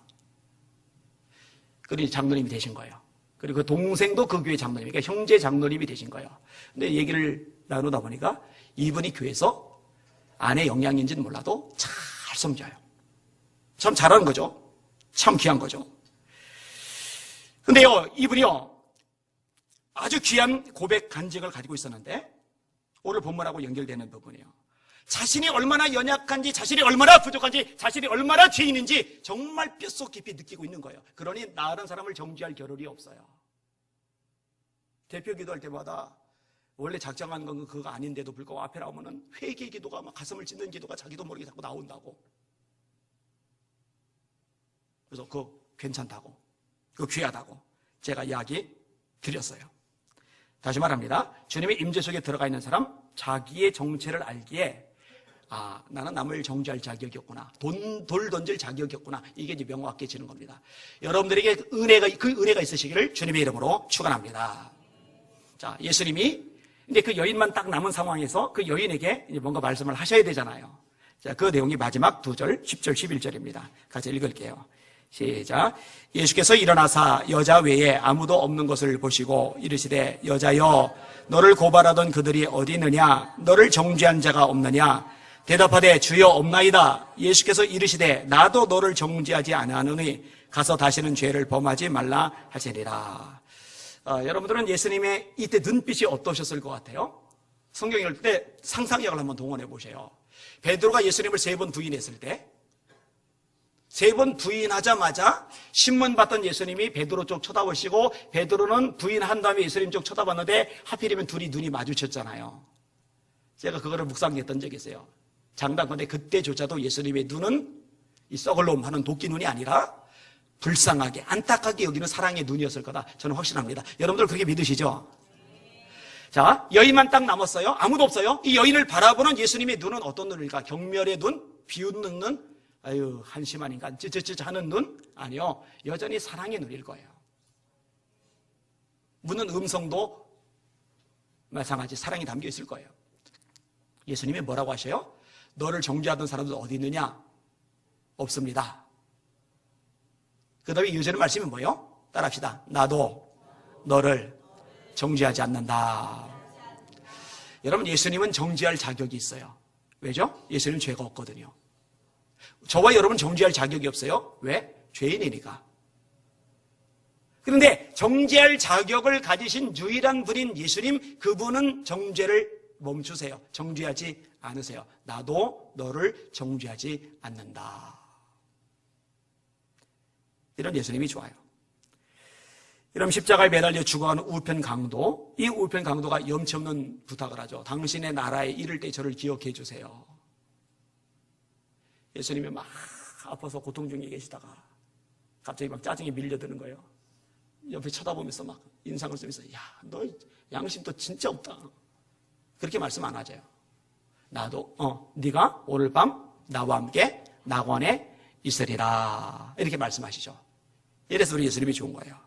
그러니 장로님이 되신 거예요. 그리고 그 동생도 그 교회 장로님, 그러니까 형제 장로님이 되신 거예요. 근데 얘기를 나누다 보니까 이분이 교회에서 아내 영향인지는 몰라도 잘 섬겨요. 참 잘하는 거죠. 참 귀한 거죠. 근데요, 이분이요, 아주 귀한 고백 간증을 가지고 있었는데, 오늘 본문하고 연결되는 부분이에요. 자신이 얼마나 연약한지, 자신이 얼마나 부족한지, 자신이 얼마나 죄인인지 정말 뼛속 깊이 느끼고 있는 거예요. 그러니 다른 사람을 정죄할 겨를이 없어요. 대표 기도할 때마다 원래 작정한 건 그거 아닌데도 불구하고 앞에 나오면은 회개 기도가 막 가슴을 찢는 기도가 자기도 모르게 자꾸 나온다고. 그래서 그거 괜찮다고, 그거 귀하다고 제가 이야기 드렸어요. 다시 말합니다. 주님의 임재 속에 들어가 있는 사람, 자기의 정체를 알기에 나는 남을 정죄할 자격이 없구나, 돌 던질 자격이 없구나, 이게 이제 명확해지는 겁니다. 여러분들에게 그 은혜가 있으시기를 주님의 이름으로 축원합니다. 자, 예수님이 근데 그 여인만 딱 남은 상황에서 그 여인에게 이제 뭔가 말씀을 하셔야 되잖아요. 자, 그 내용이 마지막 2절, 10절, 11절입니다. 같이 읽을게요. 시작. 예수께서 일어나사 여자 외에 아무도 없는 것을 보시고 이르시되 여자여, 너를 고발하던 그들이 어디 있느냐? 너를 정죄한 자가 없느냐? 대답하되 주여 없나이다. 예수께서 이르시되 나도 너를 정죄하지 아니하노니 가서 다시는 죄를 범하지 말라 하시니라. 여러분들은 예수님의 이때 눈빛이 어떠셨을 것 같아요? 성경 읽을 때 상상력을 한번 동원해 보세요. 베드로가 예수님을 3번 부인했을 때, 3번 부인하자마자 신문 받던 예수님이 베드로 쪽 쳐다보시고 베드로는 부인한 다음에 예수님 쪽 쳐다봤는데 하필이면 둘이 눈이 마주쳤잖아요. 제가 그거를 묵상했던 적이 있어요. 장담컨대 그때조차도 예수님의 눈은 이 썩을 놈 하는 도끼 눈이 아니라 불쌍하게, 안타깝게 여기는 사랑의 눈이었을 거다, 저는 확신합니다. 여러분들 그렇게 믿으시죠? 자, 여인만 딱 남았어요. 아무도 없어요. 이 여인을 바라보는 예수님의 눈은 어떤 눈일까? 경멸의 눈? 비웃는 눈? 아유, 한심한 인간, 찌찌찌 하는 눈? 아니요, 여전히 사랑의 눈일 거예요. 묻는 음성도 마찬가지 사랑이 담겨 있을 거예요. 예수님이 뭐라고 하셔요? 너를 정죄하던 사람들 어디 있느냐? 없습니다. 그 다음에 이어지는 말씀이 뭐예요? 따라합시다. 나도 너를 정죄하지 않는다. 여러분, 예수님은 정죄할 자격이 있어요. 왜죠? 예수님은 죄가 없거든요. 저와 여러분 정죄할 자격이 없어요. 왜? 죄인이니까. 그런데 정죄할 자격을 가지신 유일한 분인 예수님, 그분은 정죄를 멈추세요. 정죄하지 않으세요. 나도 너를 정죄하지 않는다. 이런 예수님이 좋아요. 이런 십자가에 매달려 죽어가는 우편 강도, 이 우편 강도가 염치 없는 부탁을 하죠. 당신의 나라에 이를 때 저를 기억해 주세요. 예수님이 막 아파서 고통 중에 계시다가 갑자기 막 짜증이 밀려드는 거예요. 옆에 쳐다보면서 막 인상을 쓰면서 야, 너 양심도 진짜 없다. 그렇게 말씀 안 하죠. 나도 네가 오늘 밤 나와 함께 낙원에 있으리라, 이렇게 말씀하시죠. 이래서 우리 예수님이 좋은 거예요.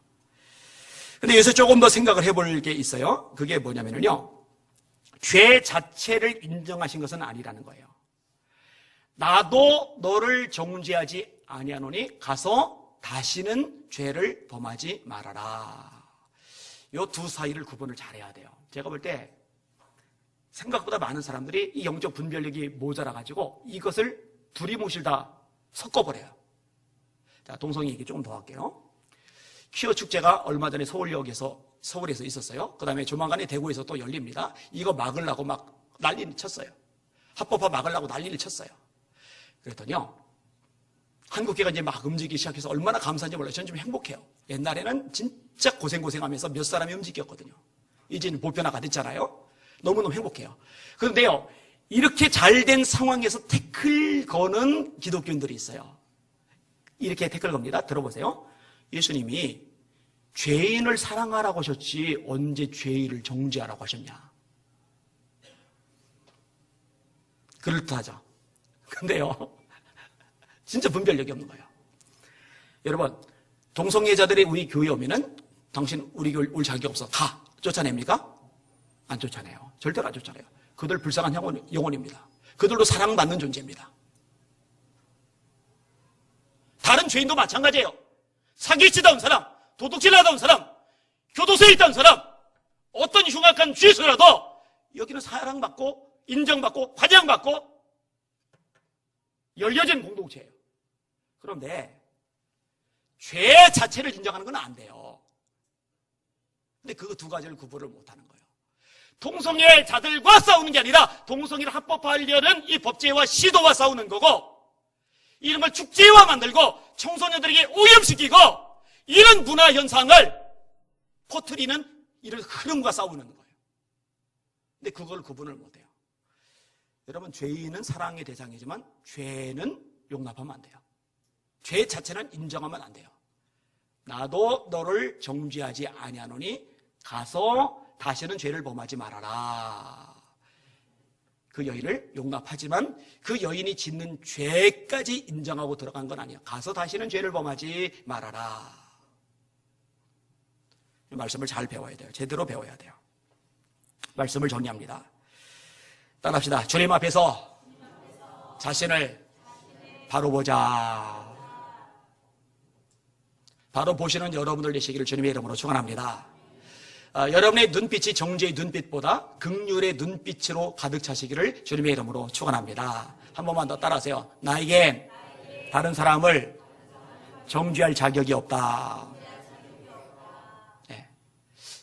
근데 여기서 조금 더 생각을 해볼 게 있어요. 그게 뭐냐면요, 죄 자체를 인정하신 것은 아니라는 거예요. 나도 너를 정죄하지 아니하노니 가서 다시는 죄를 범하지 말아라. 이 두 사이를 구분을 잘해야 돼요. 제가 볼 때 생각보다 많은 사람들이 이 영적 분별력이 모자라가지고 이것을 두리뭉실 다 섞어버려요. 자, 동성이 얘기 조금 더 할게요. 퀴어 축제가 얼마 전에 서울에서 있었어요. 그 다음에 조만간에 대구에서 또 열립니다. 이거 막으려고 막 난리를 쳤어요. 합법화 막으려고 난리를 쳤어요. 그랬더니요, 한국계가 이제 막 움직이기 시작해서 얼마나 감사한지 몰라요. 저는 좀 행복해요. 옛날에는 진짜 고생하면서 몇 사람이 움직였거든요. 이제는 보편화가 됐잖아요. 너무너무 행복해요. 그런데요, 이렇게 잘된 상황에서 태클 거는 기독교인들이 있어요. 이렇게 태클 겁니다. 들어보세요. 예수님이 죄인을 사랑하라고 하셨지 언제 죄인을 정죄하라고 하셨냐. 그럴듯하죠. 근데요, 진짜 분별력이 없는 거예요. 여러분, 동성애자들이 우리 교회에 오면은 당신 우리 교회 올 자격이 없어 다 쫓아냅니까? 안 쫓아내요. 절대로 안 쫓아내요. 그들 불쌍한 영혼입니다. 그들도 사랑받는 존재입니다. 다른 죄인도 마찬가지예요. 사기치다운 사람, 도둑질하다운 사람, 교도소에 있다는 사람, 어떤 흉악한 죄에서라도 여기는 사랑받고 인정받고 환영받고 열려진 공동체예요. 그런데 죄 자체를 인정하는 건 안 돼요. 근데 그 두 가지를 구분을 못하는 거예요. 동성애자들과 싸우는 게 아니라 동성애를 합법화하려는 이 법제와 시도와 싸우는 거고, 이런 걸 축제화 만들고 청소년들에게 오염시키고 이런 문화 현상을 퍼뜨리는 이런 흐름과 싸우는 거예요. 근데 그걸 구분을 못해요. 여러분, 죄인은 사랑의 대상이지만 죄는 용납하면 안 돼요. 죄 자체는 인정하면 안 돼요. 나도 너를 정죄하지 아니하노니 가서 다시는 죄를 범하지 말아라. 그 여인을 용납하지만 그 여인이 짓는 죄까지 인정하고 들어간 건 아니에요. 가서 다시는 죄를 범하지 말아라. 이 말씀을 잘 배워야 돼요. 제대로 배워야 돼요. 말씀을 정리합니다. 따라합시다. 주님 앞에서 자신을 바로 보자. 바로 보시는 여러분들 되시기를 주님의 이름으로 축원합니다. 여러분의 눈빛이 정죄의 눈빛보다 긍휼의 눈빛으로 가득 차시기를 주님의 이름으로 축원합니다. 한 번만 더 따라하세요. 나에겐 다른 사람을 정죄할 자격이 없다. 네.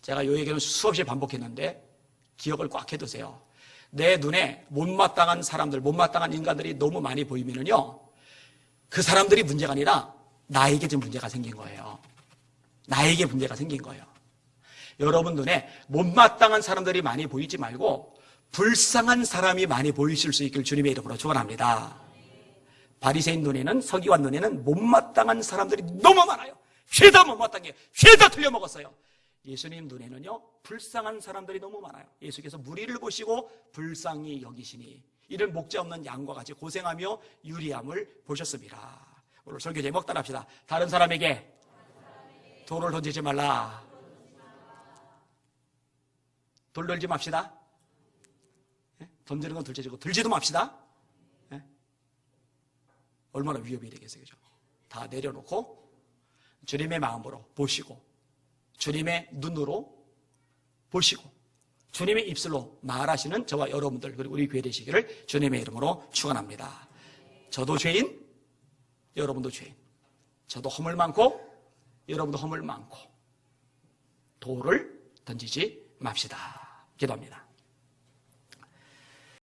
제가 이 얘기는 수없이 반복했는데 기억을 꽉 해두세요. 내 눈에 못마땅한 사람들, 못마땅한 인간들이 너무 많이 보이면은요, 그 사람들이 문제가 아니라 나에게 지금 문제가 생긴 거예요. 나에게 문제가 생긴 거예요. 여러분 눈에 못마땅한 사람들이 많이 보이지 말고 불쌍한 사람이 많이 보이실 수 있길 주님의 이름으로 축원합니다. 바리새인 눈에는, 서기관 눈에는 못마땅한 사람들이 너무 많아요. 죄다 못마땅해요. 죄다 틀려먹었어요. 예수님 눈에는요, 불쌍한 사람들이 너무 많아요. 예수께서 무리를 보시고 불쌍히 여기시니 이런 목자 없는 양과 같이 고생하며 유리함을 보셨습니다. 오늘 설교 제목 따라합시다. 다른 사람에게 돌을 던지지 말라. 돌 던지 맙시다. 던지는 건 둘째지고 들지도 맙시다. 얼마나 위협이 되겠어요, 그죠? 다 내려놓고 주님의 마음으로 보시고 주님의 눈으로 보시고 주님의 입술로 말하시는 저와 여러분들 그리고 우리 교회 되시기를 주님의 이름으로 축원합니다. 저도 죄인, 여러분도 죄인. 저도 허물 많고 여러분도 허물 많고 돌을 던지지 맙시다. 기도합니다.